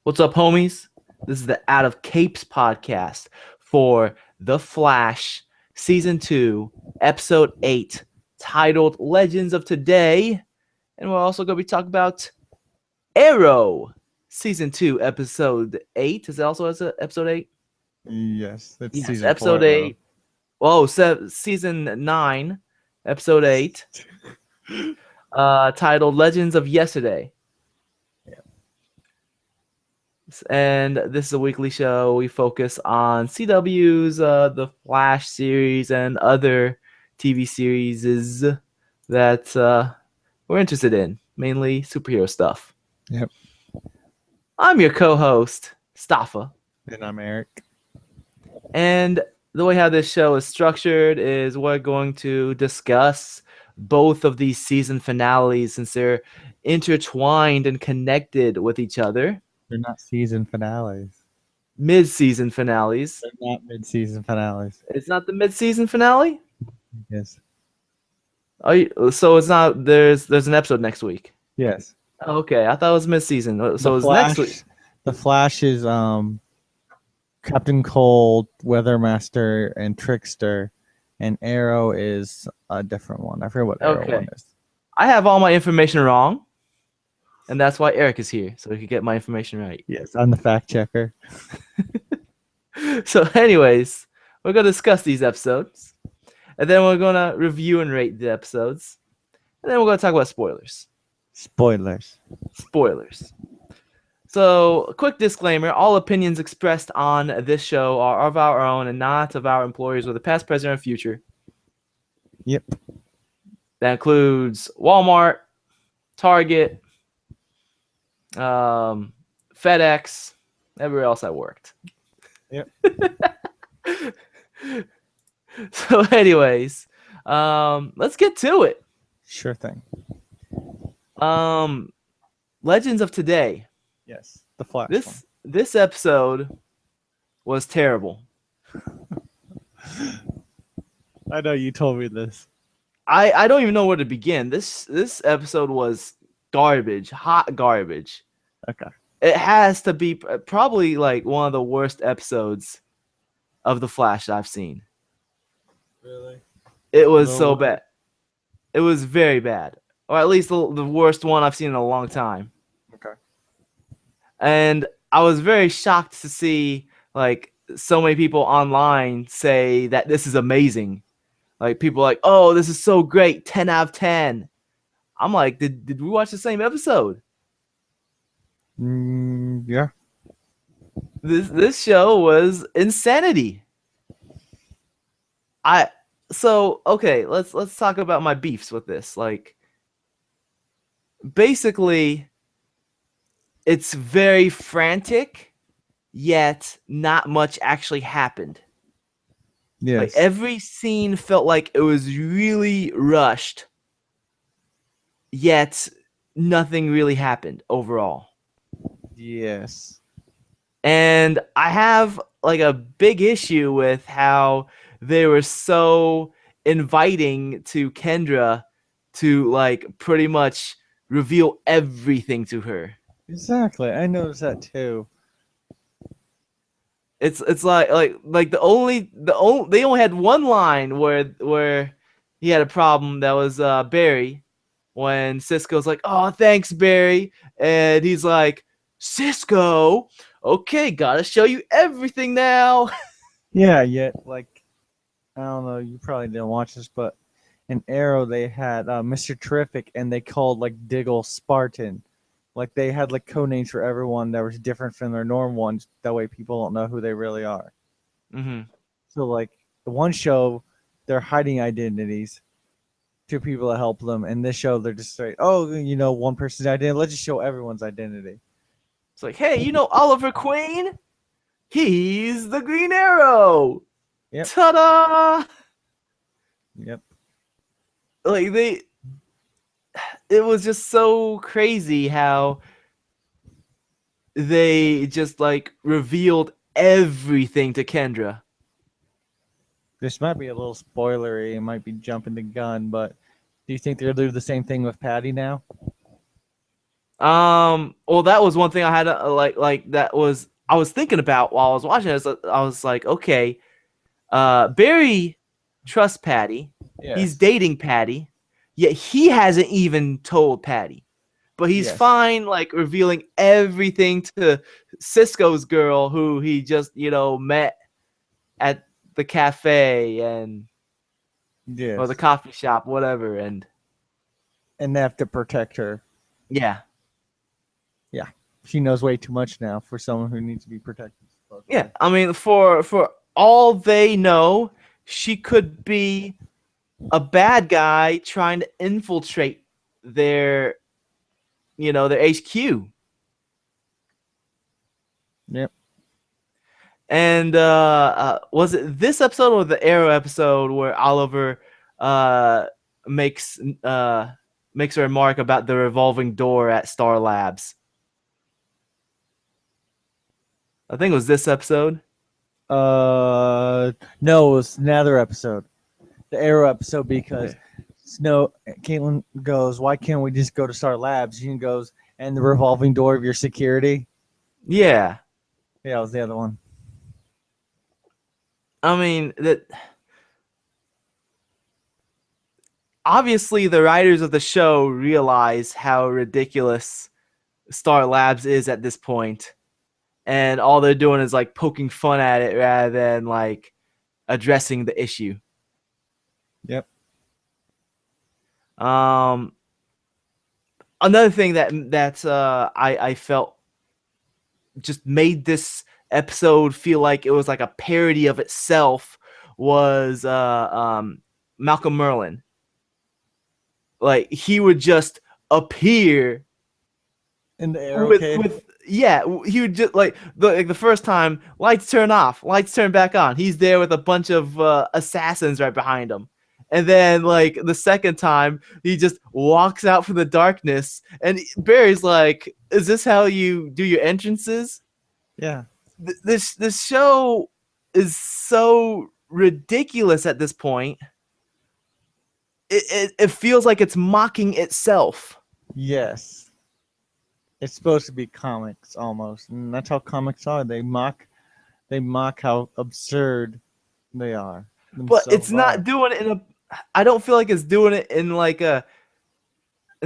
What's up, homies? This is the Out of Capes podcast for The Flash, Season 2, Episode 8, titled Legends of Today. And we're also going to be talking about Arrow, Season 2, Episode 8. Is it also Episode 8? Yes, it's Yes, season Episode 4 8. Whoa, Season 9, Episode 8, titled Legends of Yesterday. And this is a weekly show. We focus on CW's The Flash series and other TV series that we're interested in, mainly superhero stuff. Yep. I'm your co-host, Staffa. And I'm Eric. And the way how this show is structured is we're going to discuss both of these season finales since they're intertwined and connected with each other. They're not season finales. Mid-season finales. They're not mid-season finales. It's not the mid-season finale? Yes. So it's not. There's an episode next week. Yes. Okay, I thought it was mid-season. So it's next week. The Flash is Captain Cold, Weathermaster, and Trickster, and Arrow is a different one. I forget what Arrow one is. I have all my information wrong, and that's why Eric is here, so he can get my information right. Yes, I'm the fact checker. So, anyways, we're gonna discuss these episodes, and then we're gonna review and rate the episodes, and then we're gonna talk about spoilers. Spoilers. So, a quick disclaimer, all opinions expressed on this show are of our own and not of our employers, whether past, present, or future. Yep. That includes Walmart, Target, FedEx, everywhere else I worked. Yep. So anyways, let's get to it. Sure thing. Legends of Today. Yes, the Flash This episode was terrible. I know you told me this. I don't even know where to begin. This episode was garbage, hot garbage. Okay. It has to be probably like one of the worst episodes of The Flash I've seen. Really? It was so bad. It was very bad. Or at least the worst one I've seen in a long time. Okay. And I was very shocked to see like so many people online say that this is amazing. Like people are like, oh, this is so great, 10 out of 10. I'm like, did we watch the same episode? Yeah. This show was insanity. Okay, let's talk about my beefs with this. Like, basically, it's very frantic, yet not much actually happened. Yes. Like every scene felt like it was really rushed, yet nothing really happened overall. Yes. And I have like a big issue with how they were so inviting to Kendra to like pretty much reveal everything to her. Exactly. I noticed that too. It's like they only had one line where he had a problem. That was Barry, when Cisco's like, "Oh, thanks, Barry," and he's like, "Cisco, okay, gotta show you everything now." Yeah, yet like I don't know, you probably didn't watch this, but in Arrow they had Mr. Terrific, and they called like Diggle Spartan. Like they had like code names for everyone that was different from their norm ones. That way people don't know who they really are. Mm-hmm. So like the one show, they're hiding identities to people that help them. And this show, they're just like, oh, one person's identity. Let's just show everyone's identity. It's like, hey, Oliver Queen? He's the Green Arrow. Yep. Ta-da! Yep. Like it was just so crazy how they just like revealed everything to Kendra. This might be a little spoilery. It might be jumping the gun, but do you think they're going to do the same thing with Patty now? Well, that was one thing I had to, like that was I was thinking about while I was watching this. I was like, okay, Barry trusts Patty. He's Yes. dating Patty, yet he hasn't even told Patty. But he's Yes. fine, like revealing everything to Cisco's girl, who he just, met at the cafe or the Yes. coffee shop, whatever. And And they have to protect her. yeah, Yeah. She knows way too much now for someone who needs to be protected. yeah. I mean, for all they know, she could be a bad guy trying to infiltrate their, their HQ. Yep. And was it this episode or the Arrow episode where Oliver uh, makes makes a remark about the revolving door at Star Labs? I think it was this episode. No, it was another episode. The Arrow episode because Caitlin goes, why can't we just go to Star Labs? She goes, and the revolving door of your security. Yeah, Yeah, it was the other one. I mean that. Obviously, the writers of the show realize how ridiculous Star Labs is at this point, and all they're doing is like poking fun at it rather than like addressing the issue. Yep. Another thing that I felt just made this episode feel like it was like a parody of itself was Malcolm Merlin. Like he would just appear In the Arrow cave. he would just like the first time, lights turn off, lights turn back on. He's there with a bunch of assassins right behind him. And then like the second time, he just walks out from the darkness and Barry's like, "Is this how you do your entrances?" Yeah. This show is so ridiculous at this point. It feels like it's mocking itself. Yes. It's supposed to be comics almost, and that's how comics are. They mock how absurd they are. But it's not doing it in a. I don't feel like it's doing it in like in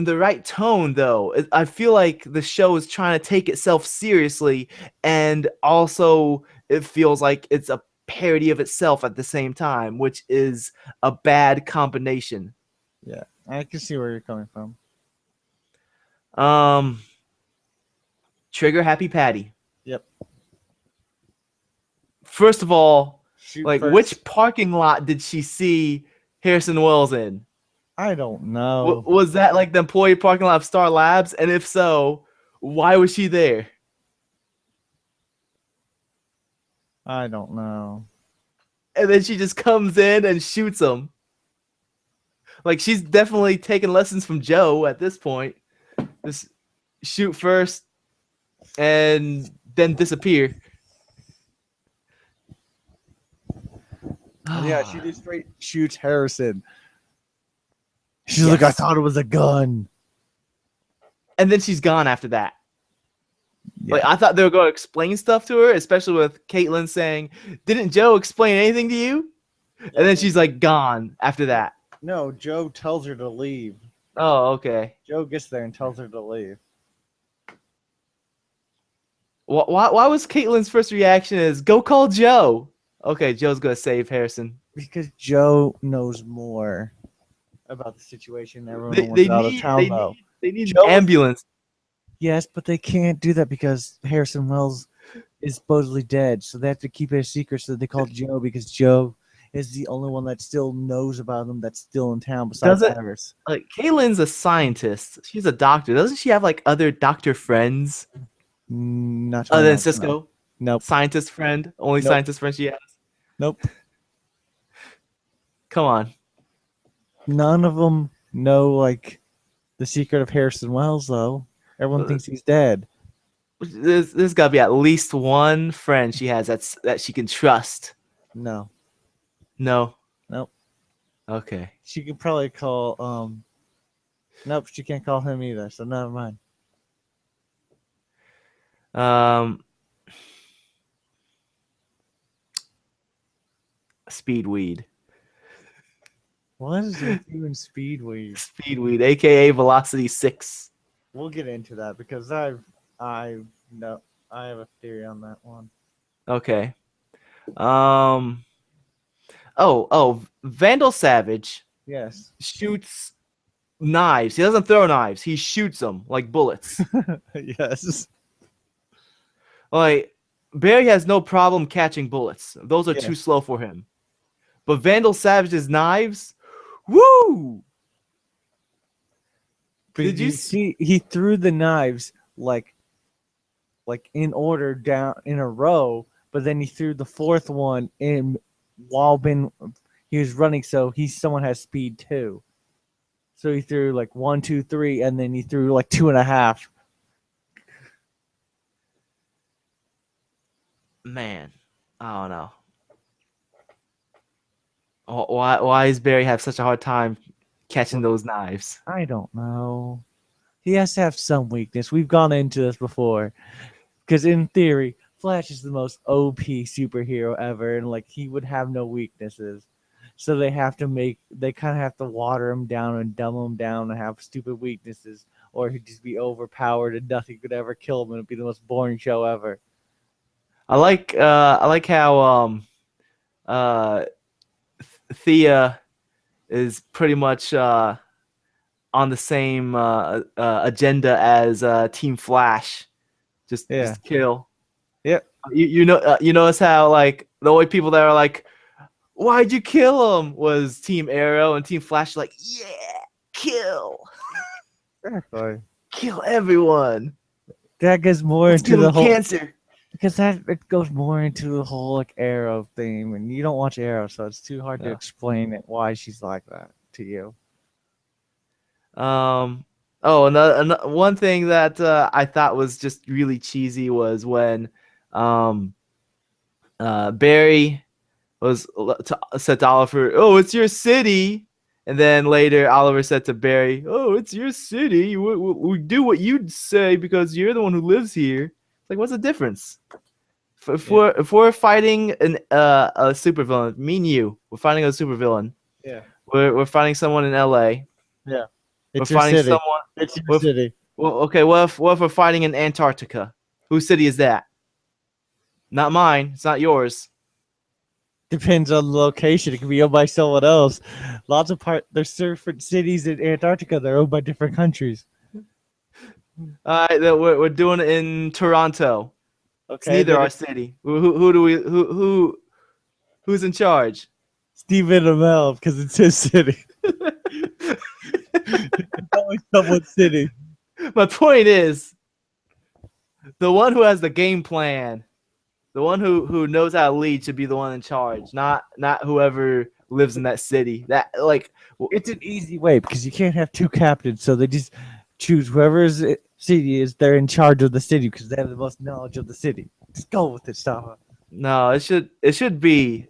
the right tone though. I feel like the show is trying to take itself seriously, and also it feels like it's a parody of itself at the same time, which is a bad combination. Yeah, I can see where you're coming from. Trigger Happy Patty. Yep. First of all, Shoot like first. which parking lot did she see Harrison Wells in? I don't know. Was that like the employee parking lot of Star Labs? And if so, why was she there? I don't know. And then she just comes in and shoots him. Like she's definitely taking lessons from Joe at this point. Just shoot first and then disappear. Yeah, she just straight shoots Harrison. She's like, I thought it was a gun. And then she's gone after that. Yeah. Like I thought they were going to explain stuff to her, especially with Caitlin saying, "Didn't Joe explain anything to you?" And then she's like gone after that. No, Joe tells her to leave. Oh, okay. Joe gets there and tells her to leave. Why was Caitlin's first reaction is go call Joe? Okay, Joe's gonna save Harrison. Because Joe knows more about the situation. Everyone They wants out of need town, though. they need Joe an was- ambulance. Yes, but they can't do that because Harrison Wells is supposedly dead. So they have to keep it a secret. So they call Joe because Joe is the only one that still knows about him that's still in town besides Does it- Harris. Like Caitlin's a scientist. She's a doctor. Doesn't she have like other doctor friends Not to other my than knowledge, Cisco? no. Nope. Scientist friend. Only Nope. scientist friend she has. Nope. Come on. None of them know like the secret of Harrison Wells, though. Everyone thinks he's dead. There's got to be at least one friend she has that she can trust. No. No. Nope. Okay. She could probably call. Nope, she can't call him either. So never mind. Um, Speedweed. What is with you and Speedweed? Speedweed, aka Velocity 6. We'll get into that because I know I have a theory on that one. Okay. Um. Oh, Vandal Savage Yes. shoots knives. He doesn't throw knives. He shoots them like bullets. Yes. Like Barry has no problem catching bullets. Those are too Yes. slow for him. But Vandal Savage's knives, woo! But Did you you see, he threw the knives like in order down in a row, but then he threw the fourth one in while he was running, so someone has speed too. So he threw like 1, 2, 3, and then he threw like 2.5. Man, I don't know. Why does Barry have such a hard time catching those knives? I don't know. He has to have some weakness. We've gone into this before. Because in theory, Flash is the most OP superhero ever, and like he would have no weaknesses. So they kind of have to water him down and dumb him down and have stupid weaknesses, or he'd just be overpowered and nothing could ever kill him, and it'd be the most boring show ever. I like how uh Thea is pretty much on the same agenda as Team Flash. Yeah. Just kill. Yep. You notice how like the only people that are like, why'd you kill him? Was Team Arrow, and Team Flash like, yeah, kill, Exactly. kill everyone. That goes more Let's into give the him whole cancer. because that it goes more into the whole like Arrow theme, and you don't watch Arrow, so it's too hard to Yeah. explain it why she's like that to you. Oh, another one thing that I thought was just really cheesy was when um Barry said to Oliver, "Oh, it's your city," and then later Oliver said to Barry, "Oh, it's your city. We do what you'd say because you're the one who lives here." It's like, what's the difference? If we're fighting a supervillain, me and you, we're fighting a supervillain. Yeah. We're fighting someone in L.A. Yeah. We're It's your fighting city. someone. It's your Well, city. okay, what if we're fighting in Antarctica? Whose city is that? Not mine. It's not yours. Depends on the location. It can be owned by someone else. There's different cities in Antarctica that are owned by different countries. All right, we're doing it in Toronto. It's Okay, neither then our city. Who do we who's in charge? Stephen Amell because it's his city. It's always someone's city. My point is, the one who has the game plan, the one who knows how to lead, should be the one in charge, not whoever lives in that city. That like It's an easy way because you can't have two captains, so they just choose whoever's city is. They're in charge of the city because they have the most knowledge of the city. Just go with it, Stava. no, it should be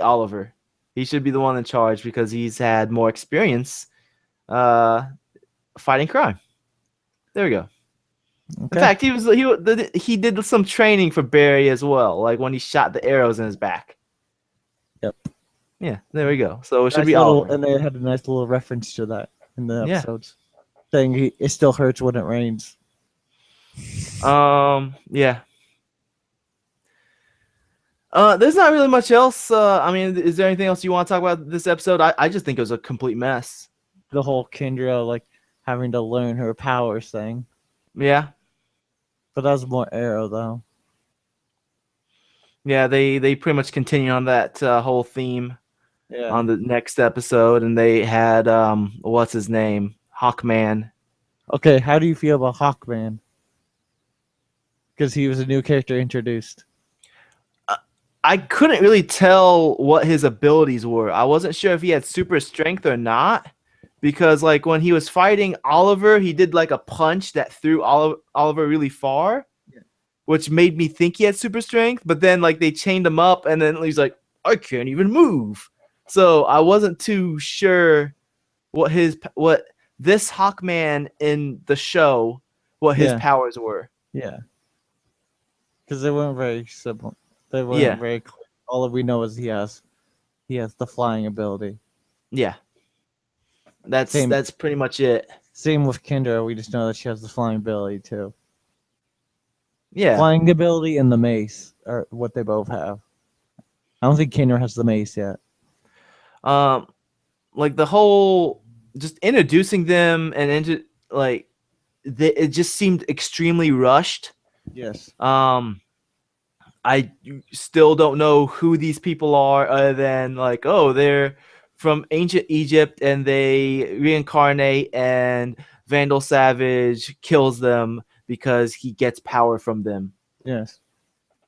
Oliver. He should be the one in charge because he's had more experience uh fighting crime. There we go. In Okay. fact, he did some training for Barry as well, like when he shot the arrows in his back. Yep. Yeah, there we go. So it should Nice be little, Oliver. and they had a nice little reference to that in the Yeah. episodes, saying it still hurts when it rains. Yeah. There's not really much else. I mean, is there anything else you want to talk about this episode? I just think it was a complete mess. The whole Kendra like having to learn her powers thing, Yeah. but that was more Arrow though. Yeah, they pretty much continue on that whole theme Yeah. on the next episode, and they had what's his name, Hawkman. Okay, how do you feel about Hawkman? Because he was a new character introduced. I couldn't really tell what his abilities were. I wasn't sure if he had super strength or not, because like when he was fighting Oliver, he did like a punch that threw Oliver really far, Yeah. which made me think he had super strength. But then like they chained him up, and then he's like, I can't even move. So I wasn't too sure what this Hawkman in the show, what his Yeah. powers were. Yeah. Because they weren't very simple. They weren't Yeah, very clear. All that we know is he has the flying ability. yeah. That's Same that's pretty much it. same with Kendra. We just know that she has the flying ability too. Yeah. Flying ability and the mace are what they both have. I don't think Kendra has the mace yet. Um, like the whole just introducing them and into like it just seemed extremely rushed. Yes. Um, I still don't know who these people are other than like, oh, they're from ancient Egypt and they reincarnate and Vandal Savage kills them because he gets power from them. Yes.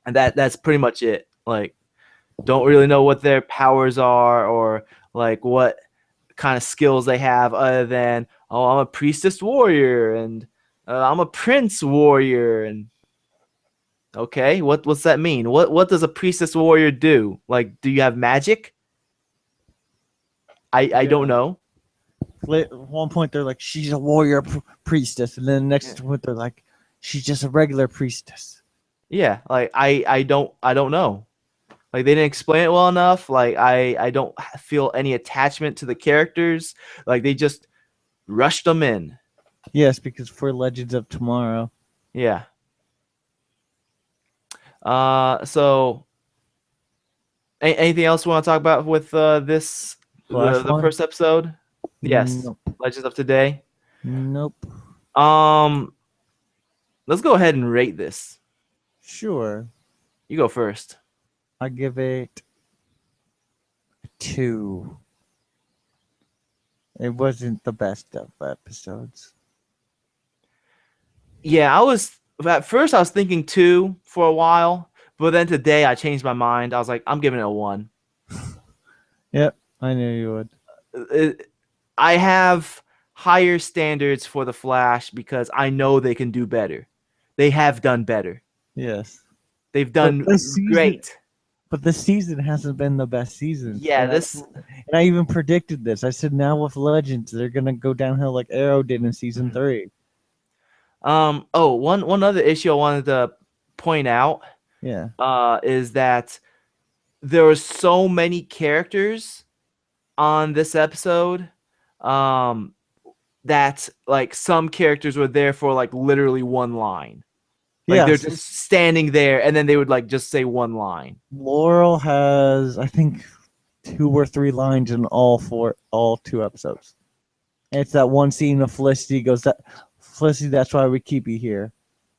And that's pretty much it. Like, don't really know what their powers are or like what kind of skills they have other than, oh, I'm a priestess warrior and I'm a prince warrior. And okay, what's that mean? What does a priestess warrior do? Like, do you have magic? I don't Yeah. know. At one point they're like, she's a warrior priestess, and then the Yeah. next point they're like, she's just a regular priestess. Yeah, like I don't know. Like they didn't explain it well enough. Like I don't feel any attachment to the characters. Like they just rushed them in. Yes, because for Legends of Tomorrow. Yeah. So anything else we want to talk about with this Flash the one? first episode? Yes, Nope. Legends of Today. Nope. Um, let's go ahead and rate this. Sure. You go first. I give it a 2. It wasn't the best of episodes. Yeah, I was at first I was thinking 2 for a while, but then today I changed my mind. I was like, I'm giving it a 1. Yep, I knew you would. I have higher standards for the Flash because I know they can do better. They have done better. Yes. They've But done this season great. but this season hasn't been the best season. Yeah, And this I even predicted this. I said now with Legends they're gonna go downhill like Arrow did in season 3. one other issue I wanted to point out Yeah. is that there are so many characters on this episode that like some characters were there for like literally one line. Like they're Yes. just standing there and then they would like just say one line. Laurel has I think 2 or 3 lines in all 2 episodes. And it's that one scene of Felicity goes that Felicity, that's why we keep you here.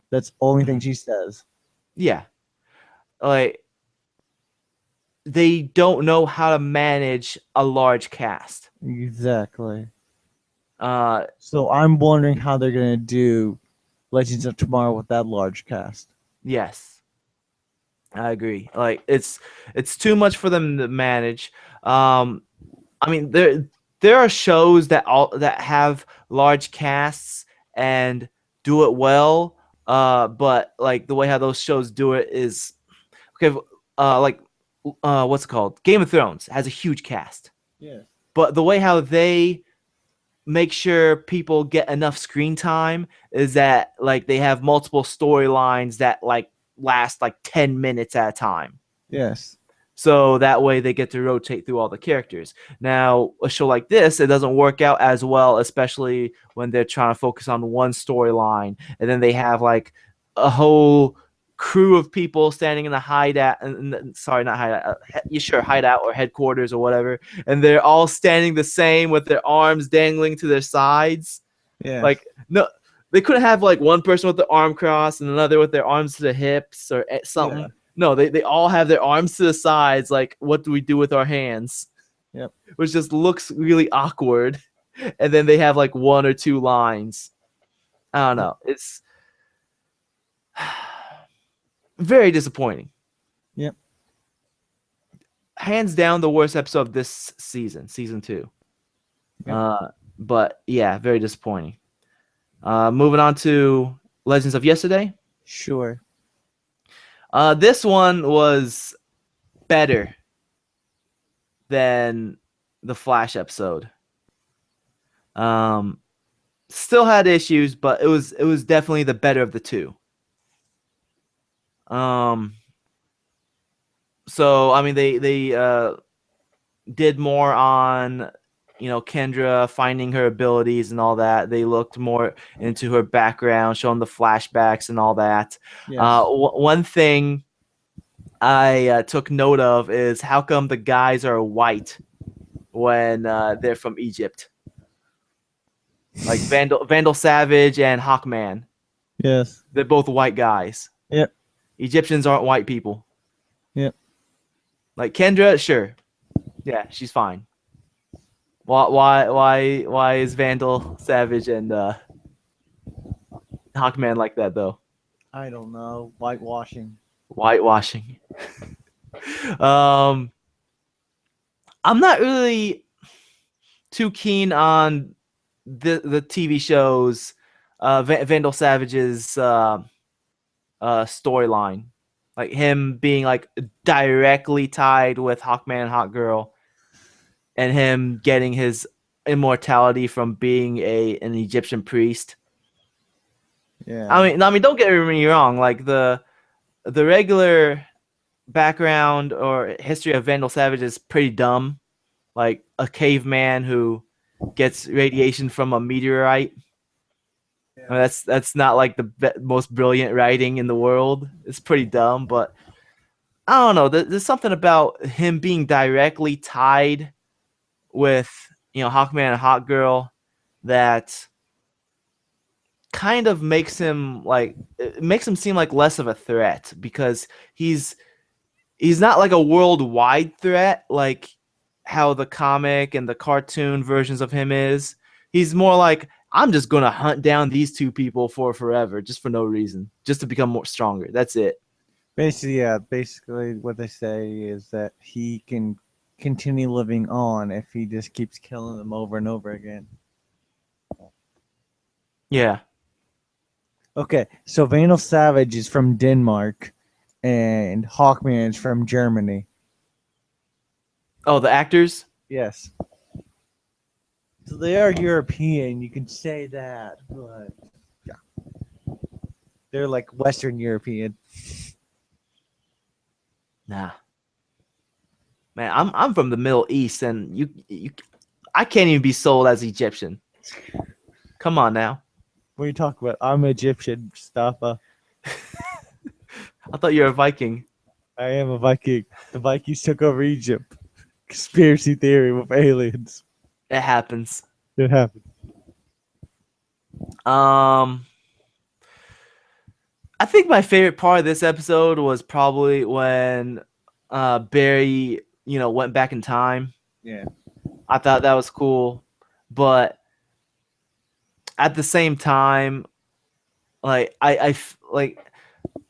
That's the only thing she says. Yeah. Like they don't know how to manage a large cast. Exactly. Uh So I'm wondering how they're gonna do Legends of Tomorrow with that large cast. yes. I agree. Like it's too much for them to manage. I mean there are shows that have large casts and do it well. But like the way how those shows do it is okay. Like what's it called? Game of Thrones has a huge cast, Yeah. but the way how they make sure people get enough screen time is that like they have multiple storylines that like last like 10 minutes at a time. Yes. So that way they get to rotate through all the characters. Now, a show like this, it doesn't work out as well, especially when they're trying to focus on one storyline. And then they have like a whole crew of people standing in the hideout. Sorry, not hideout. You sure, hideout or headquarters or whatever. And they're all standing the same with their arms dangling to their sides. Yeah. Like, no, they couldn't have like one person with the arm crossed and another with their arms to the hips or something. Yeah. No, they all have their arms to the sides. Like, what do we do with our hands? Yep. Which just looks really awkward. And then they have like 1 or 2 lines. I don't know. It's very disappointing. Yep. Hands down the worst episode of this season, season 2. Yep. But yeah, very disappointing. Moving on to Legends of Yesterday. Sure. This one was better than the Flash episode. Still had issues, but it was definitely the better of the two. Um, so I mean, they did more on Kendra finding her abilities and all that. They looked more into her background, showing the flashbacks and all that. Yes. One thing I took note of is how come the guys are white when they're from Egypt, like Vandal Savage and Hawkman. Yes. They're both white guys. Yep. Egyptians aren't white people. Yep. Like Kendra, sure, yeah, she's fine. Why is Vandal Savage and Hawkman like that though? I don't know. Whitewashing. Whitewashing. um, I'm not really too keen on the TV shows. Vandal Savage's storyline, like him being like directly tied with Hawkman and Hawkgirl, and him getting his immortality from being an Egyptian priest. Yeah. I mean, don't get me wrong. Like the regular background or history of Vandal Savage is pretty dumb. Like a caveman who gets radiation from a meteorite. Yeah. I mean, that's not like the most brilliant writing in the world. It's pretty dumb, but I don't know. There's something about him being directly tied with Hawkman and Hawkgirl that kind of makes him like it makes him seem like less of a threat because he's not like a worldwide threat like how the comic and the cartoon versions of him is. He's more like, I'm just gonna hunt down these two people for forever, just for no reason, just to become more stronger. That's it. Basically, yeah. Basically, what they say is that he can continue living on if he just keeps killing them over and over again. Yeah. Okay, so Vandal Savage is from Denmark, and Hawkman is from Germany. Oh, the actors. Yes. So they are European, you can say that, but yeah. They're like Western European. Nah, man, I'm from the Middle East, and I can't even be sold as Egyptian. Come on now. What are you talking about? I'm Egyptian, Mustafa. I thought you were a Viking. I am a Viking. The Vikings took over Egypt. Conspiracy theory with aliens. It happens. It happened. Um, I think my favorite part of this episode was probably when Barry, went back in time. Yeah. I thought that was cool, but at the same time, like like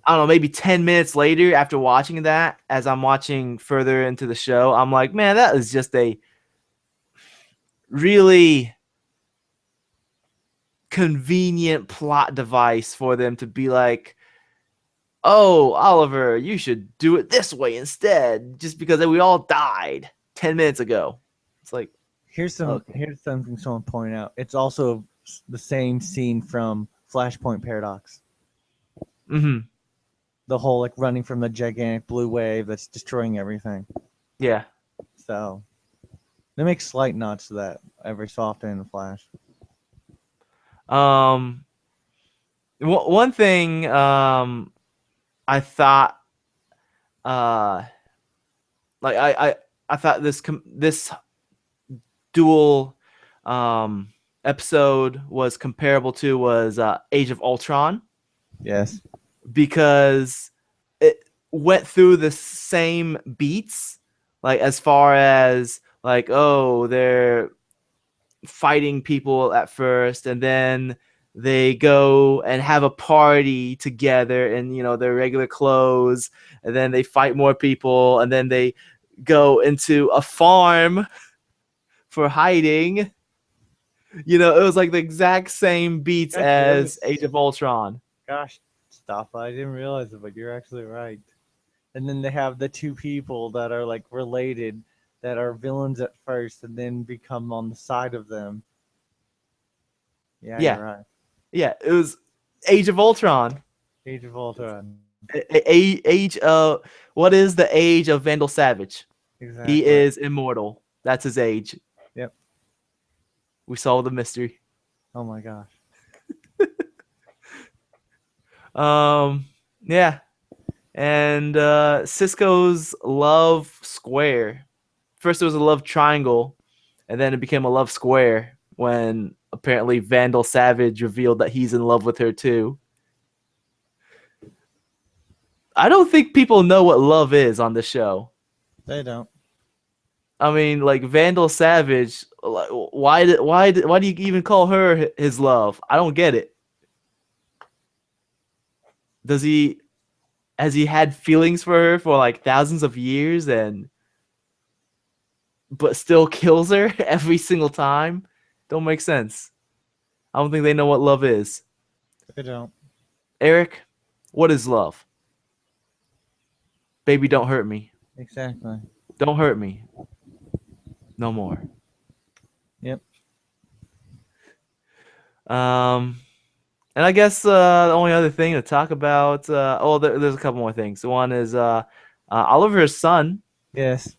I don't know, maybe 10 minutes later after watching that, as I'm watching further into the show, I'm like, man, that is just a really convenient plot device for them to be like, oh, Oliver, you should do it this way instead, just because we all died 10 minutes ago. It's like, Here's okay. something someone pointed out. It's also the same scene from Flashpoint Paradox. Mm-hmm. The whole like running from the gigantic blue wave that's destroying everything. Yeah. So they make slight nods to that every so often in the Flash. One thing I thought like I thought this dual episode was comparable to was Age of Ultron. Yes. Because it went through the same beats, like as far as like, oh, they're fighting people at first, and then they go and have a party together in their regular clothes, and then they fight more people, and then they go into a farm for hiding. It was like the exact same beats as Age of Ultron. Gosh, stop! I didn't realize it, but you're actually right. And then they have the two people that are like related, that are villains at first, and then become on the side of them. Yeah, Yeah. you're right. Yeah, it was Age of Ultron. Age of Ultron. Age of what is the age of Vandal Savage? He Exactly. is immortal. That's his age. Yep. We solved the mystery. Oh my gosh. Um, yeah, and Cisco's love square. First, it was a love triangle, and then it became a love square when apparently Vandal Savage revealed that he's in love with her too. I don't think people know what love is on the show. They don't. I mean, like Vandal Savage, why do you even call her his love? I don't get it. Does he has he had feelings for her for like thousands of years and but still kills her every single time? Don't make sense. I don't think they know what love is. They don't. Eric, what is love? Baby, don't hurt me. Exactly. Don't hurt me. No more. Yep. Um, and I guess the only other thing to talk about, there's a couple more things. One is Oliver's son. Yes.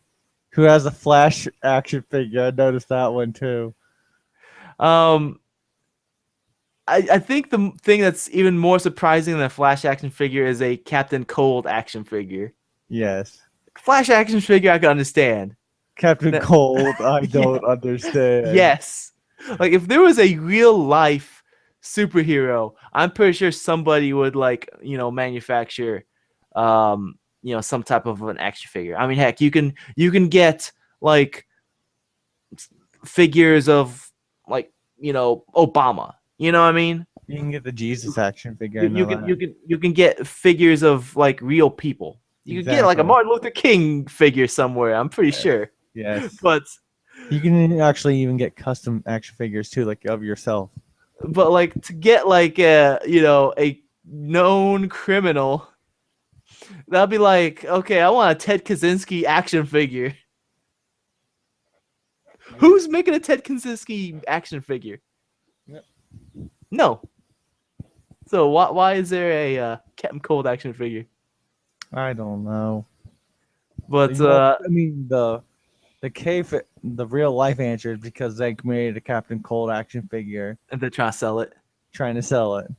Who has a Flash action figure? I noticed that one too. Um, I think the thing that's even more surprising than a Flash action figure is a Captain Cold action figure. Yes. Flash action figure, I can understand. Captain Cold, I Yeah. don't understand. Yes. Like if there was a real life superhero, I'm pretty sure somebody would manufacture some type of an action figure. I mean, heck, you can get like figures of Obama. You know what I mean? You can get the Jesus action figure. You, I you know can that. you can you can get figures of like real people. You could get like a Exactly. Martin Luther King figure somewhere, I'm pretty Yes. sure. Yes. But You can actually even get custom action figures too, like of yourself. like to get like a known criminal, that'd be like, okay, I want a Ted Kaczynski action figure. Who's making a Ted Kaczynski action figure? Yep. No. So why is there a Captain Cold action figure? I don't know. But I mean the real life answer is because they made a Captain Cold action figure and they're trying to sell it. trying to sell it.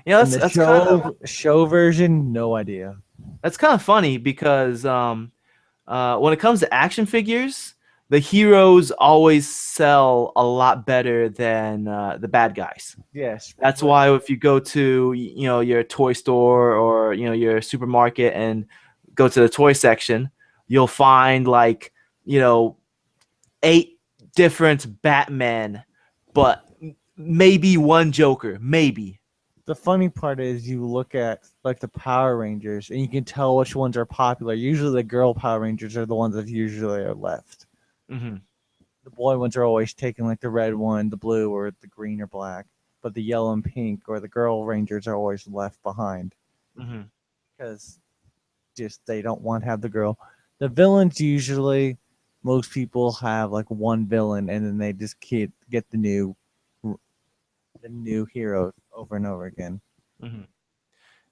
Yeah, And the show version, no idea. that's kind of funny because when it comes to action figures, the heroes always sell a lot better than the bad guys. Yes. That's why if you go to your toy store or your supermarket and go to the toy section, you'll find like 8 different Batman, but maybe one Joker, maybe. The funny part is you look at like the Power Rangers and you can tell which ones are popular. Usually the girl Power Rangers are the ones that usually are left. Mm-hmm. The boy ones are always taking like the red one, the blue, or the green or black. But the yellow and pink or the girl Rangers are always left behind Mm-hmm. because just they don't want to have the girl. The villains usually most people have like one villain and then they just get the new hero over and over again. Mm-hmm.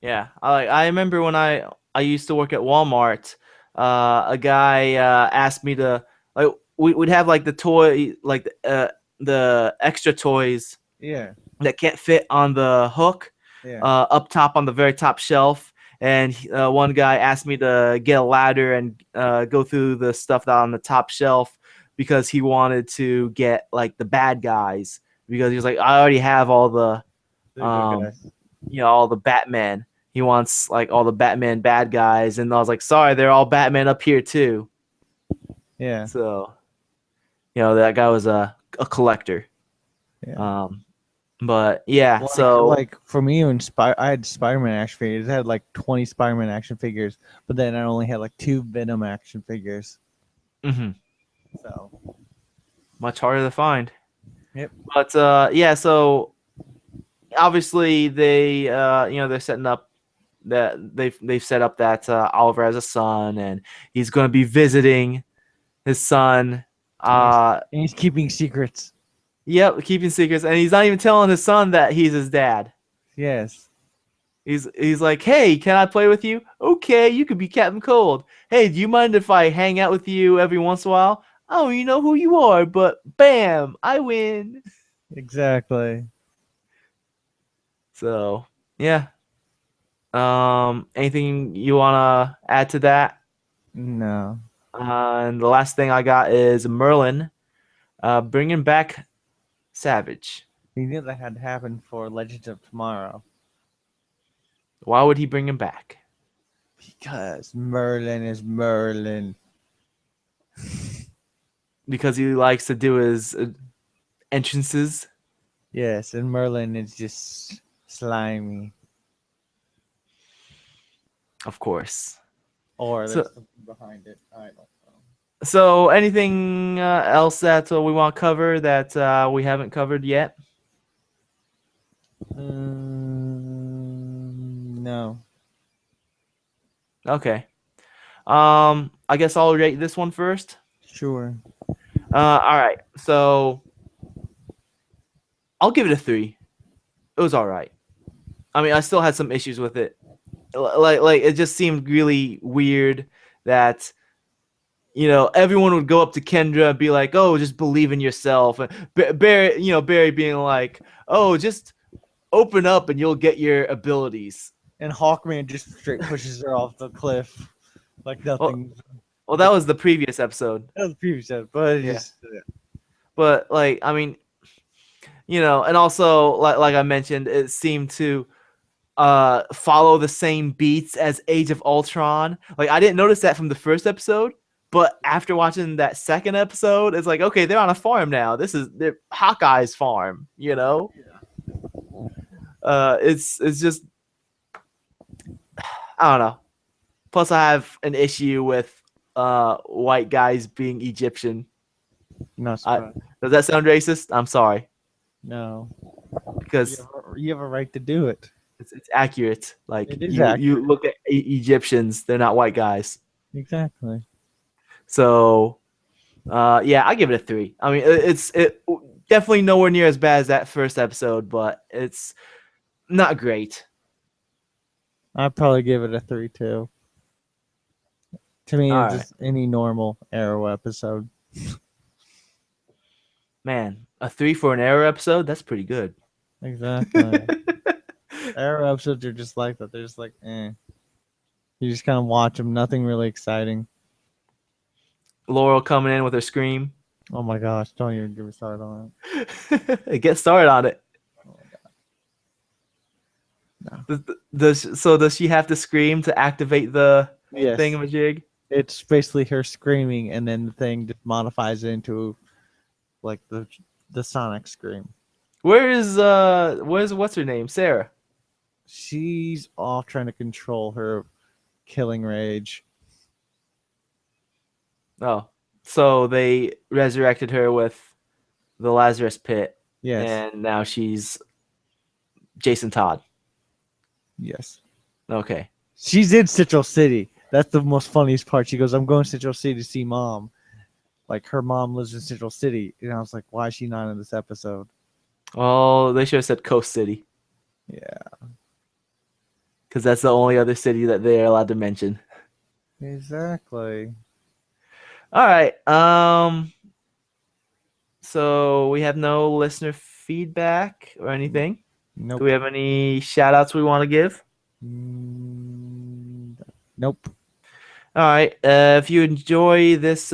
Yeah, I remember when I used to work at Walmart. A guy asked me to like we'd have like the toy like the extra toys Yeah, that can't fit on the hook yeah. up top on the very top shelf. And one guy asked me to get a ladder and go through the stuff that on the top shelf because he wanted to get like the bad guys because he was like, I already have all the They're good guys. all the Batman. He wants like all the Batman bad guys, and I was like, sorry, they're all Batman up here too. Yeah, So, that guy was a collector. yeah. But yeah, so Like for me, when I had Spider-Man action figures. I had like 20 Spider-Man action figures, but then I only had like 2 Venom action figures. mhm, So much harder to find. yep, But yeah, so obviously they're setting up that they've set up that Oliver has a son and he's going to be visiting his son. and he's keeping secrets. Yep, keeping secrets, and he's not even telling his son that he's his dad. Yes, He's like, hey, can I play with you? Okay, you could be Captain Cold. Hey, do you mind if I hang out with you every once in a while? Oh, you know who you are, but bam, I win. Exactly. So yeah. Anything you wanna add to that? No. And the last thing I got is Merlin, bringing back Savage. You knew that had to happen for Legends of Tomorrow. Why would he bring him back? Because Merlin is Merlin. Because he likes to do his entrances. Yes, and Merlin is just slimy. Of course. Or So, there's something behind it. I don't know. so anything else that we want to cover that we haven't covered yet? No. Okay. I guess I'll rate this one first. Sure. All right. So I'll give it a 3. It was all right. I mean, I still had some issues with it. Like it just seemed really weird that everyone would go up to Kendra and be like, "Oh, just believe in yourself." And Barry being like, "Oh, just open up and you'll get your abilities." And Hawkman just straight pushes her off the cliff like Well, nothing. well, that was the previous episode. That was the previous episode, but it Yeah. just But like, I mean, and also like I mentioned, it seemed to follow the same beats as Age of Ultron. Like I didn't notice that from the first episode, but after watching that second episode, it's like, okay, they're on a farm now. This is Hawkeye's farm, It's just I don't know. Plus I have an issue with white guys being Egyptian. not I, surprised. does that sound racist? I'm sorry. No. Because You have a right to do it. it's accurate. Like It is you accurate. look at Egyptians, they're not white guys. Exactly. So yeah, I give it a 3. I mean, it's definitely nowhere near as bad as that first episode, but it's not great. I'd probably give it a 3 too. To me, All it's right, just any normal Arrow episode. man, a 3 for an Arrow episode. That's pretty good. Exactly. Arrow episodes are just like that. They're just like, eh. You just kind of watch them. Nothing really exciting. Laurel coming in with her scream. Oh my gosh! Don't even get me started on it. Get started on it. Oh my god. No. Does she have to scream to activate the Yes. thingamajig? It's basically her screaming, and then the thing just modifies it into like the Sonic scream. Where's what's her name? Sarah. She's off trying to control her killing rage. Oh, so they resurrected her with the Lazarus Pit, Yes. and now she's Jason Todd. Yes. Okay. She's in Central City. That's the most funniest part. She goes, "I'm going to Central City to see mom." Like her mom lives in Central City, and I was like, "Why is she not in this episode?" Oh, they should have said Coast City, Yeah. because that's the only other city that they're allowed to mention. Exactly. All right. So we have no listener feedback or anything. Nope. Do we have any shout outs we want to give? Nope. All right. If you enjoy this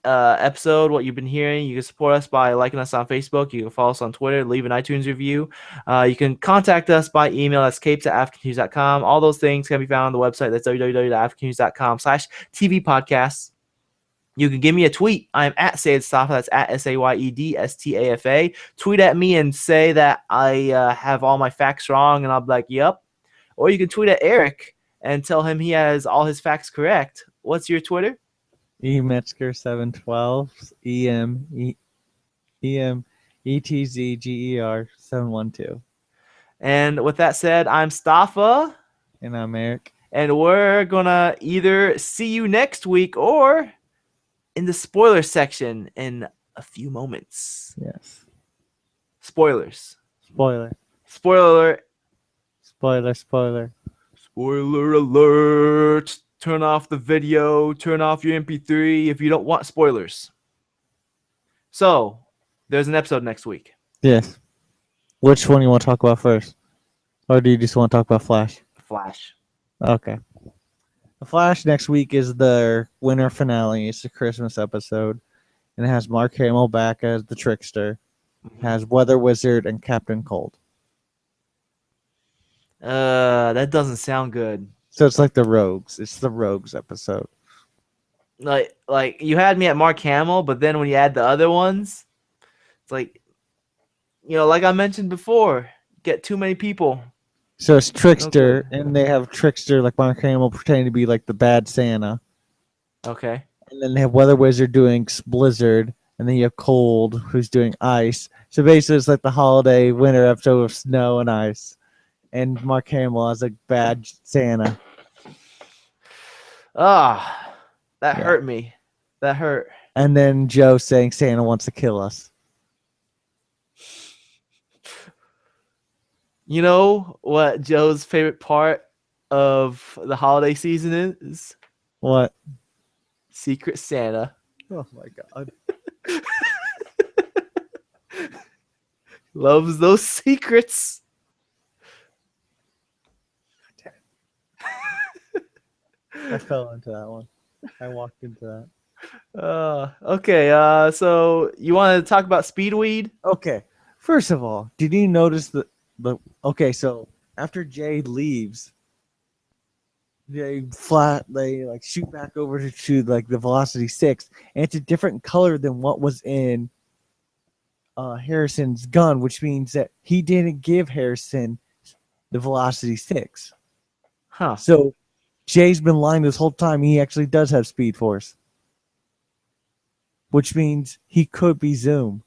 episode, what you've been hearing, you can support us by liking us on Facebook. You can follow us on Twitter, leave an iTunes review. You can contact us by email at capes@africannews.com. All those things can be found on the website. That's www.africannews.com/TV podcasts. You can give me a tweet. I'm at Sayed Stafa. That's at SAYEDSTAFA. Tweet at me and say that I have all my facts wrong, and I'll be like, yep. Or you can tweet at Eric and tell him he has all his facts correct. What's your Twitter? Metzger712 EMETZGER 712. And with that said, I'm Stafa. And I'm Eric. And we're going to either see you next week or in the spoiler section in a few moments. Yes. Spoilers. Spoiler. Spoiler alert. Spoiler, spoiler. Spoiler alert! Turn off the video, turn off your MP3 if you don't want spoilers. So, there's an episode next week. Yes. Which one you want to talk about first? Or do you just want to talk about Flash? Flash. Okay. The Flash next week is the winter finale. It's the Christmas episode. And it has Mark Hamill back as the Trickster. It has Weather Wizard and Captain Cold. That doesn't sound good. So it's like the Rogues. It's the Rogues episode. Like you had me at Mark Hamill, but then when you add the other ones, it's like, like I mentioned before, get too many people. So it's Trickster, Okay. and they have Trickster like Mark Hamill pretending to be like the bad Santa. Okay. And then they have Weather Wizard doing Blizzard, and then you have Cold who's doing Ice. So basically, it's like the holiday winter episode of snow and ice. And Mark Hamill as a bad Santa. Ah, that Yeah. hurt me. That hurt. And then Joe saying Santa wants to kill us. You know what Joe's favorite part of the holiday season is? What? Secret Santa. Oh my god. Loves those secrets. I fell into that one. I walked into that. Okay. So you want to talk about Speedweed? Okay. First of all, did you notice the okay, so after Jay leaves, they like shoot back over to like the Velocity 6, and it's a different color than what was in Harrison's gun, which means that he didn't give Harrison the Velocity 6. Huh. So Jay's been lying this whole time. He actually does have Speed Force, which means he could be Zoom.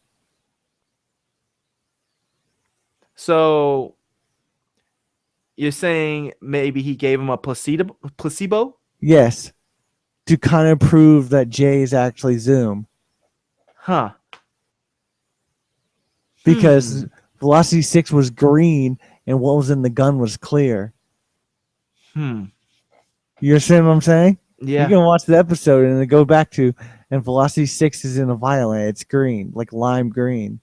So you're saying maybe he gave him a placebo? Yes, to kind of prove that Jay is actually Zoom. Huh. Because Velocity 6 was green and what was in the gun was clear. You understand what I'm saying? Yeah. You can watch the episode and then go back to, and Velocity 6 is in a violet. It's green, like lime green.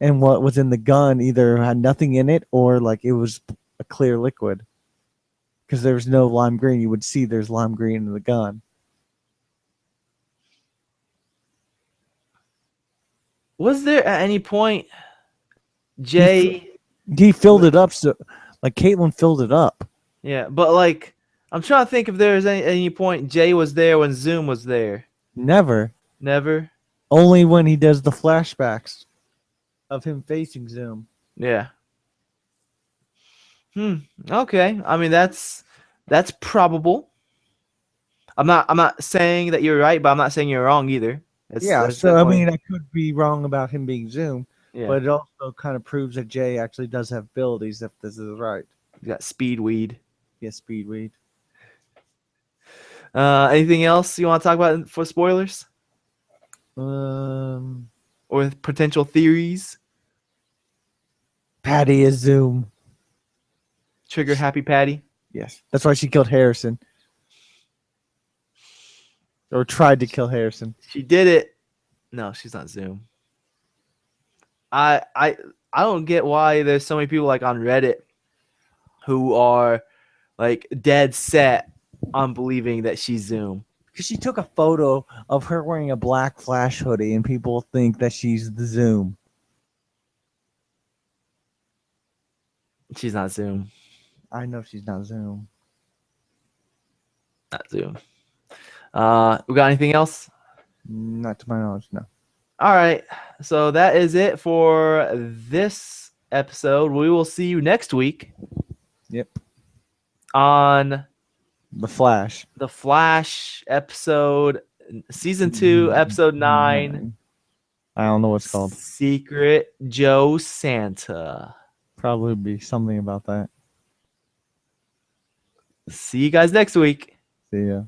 And what was in the gun either had nothing in it or like it was a clear liquid. Because there was no lime green. You would see there's lime green in the gun. Was there at any point Jay? He filled it up, so like Caitlin filled it up. Yeah, but like I'm trying to think if there was any point Jay was there when Zoom was there. Never. Never. Only when he does the flashbacks of him facing Zoom. Yeah. Okay. I mean that's probable. I'm not saying that you're right, but I'm not saying you're wrong either. That's So I definitely- mean, I could be wrong about him being Zoom, yeah. but it also kind of proves that Jay actually does have abilities if this is right. You got Speedweed. Yes, Speedweed. Anything else you want to talk about for spoilers Um, or potential theories? Patty is Zoom. Trigger Happy Patty. Yes, that's why she killed Harrison, or tried to kill Harrison. She did it. No, she's not Zoom. I don't get why there's so many people like on Reddit who are like dead set on believing that she's Zoom. Because she took a photo of her wearing a black Flash hoodie, and people think that she's the Zoom. She's not Zoom. I know she's not Zoom. Not Zoom. We got anything else? Not to my knowledge, no. All right. So that is it for this episode. We will see you next week. Yep. On The Flash. The Flash episode, season 2, episode 9. I don't know what's called. Secret Joe Santa. Probably be something about that. See you guys next week. See ya.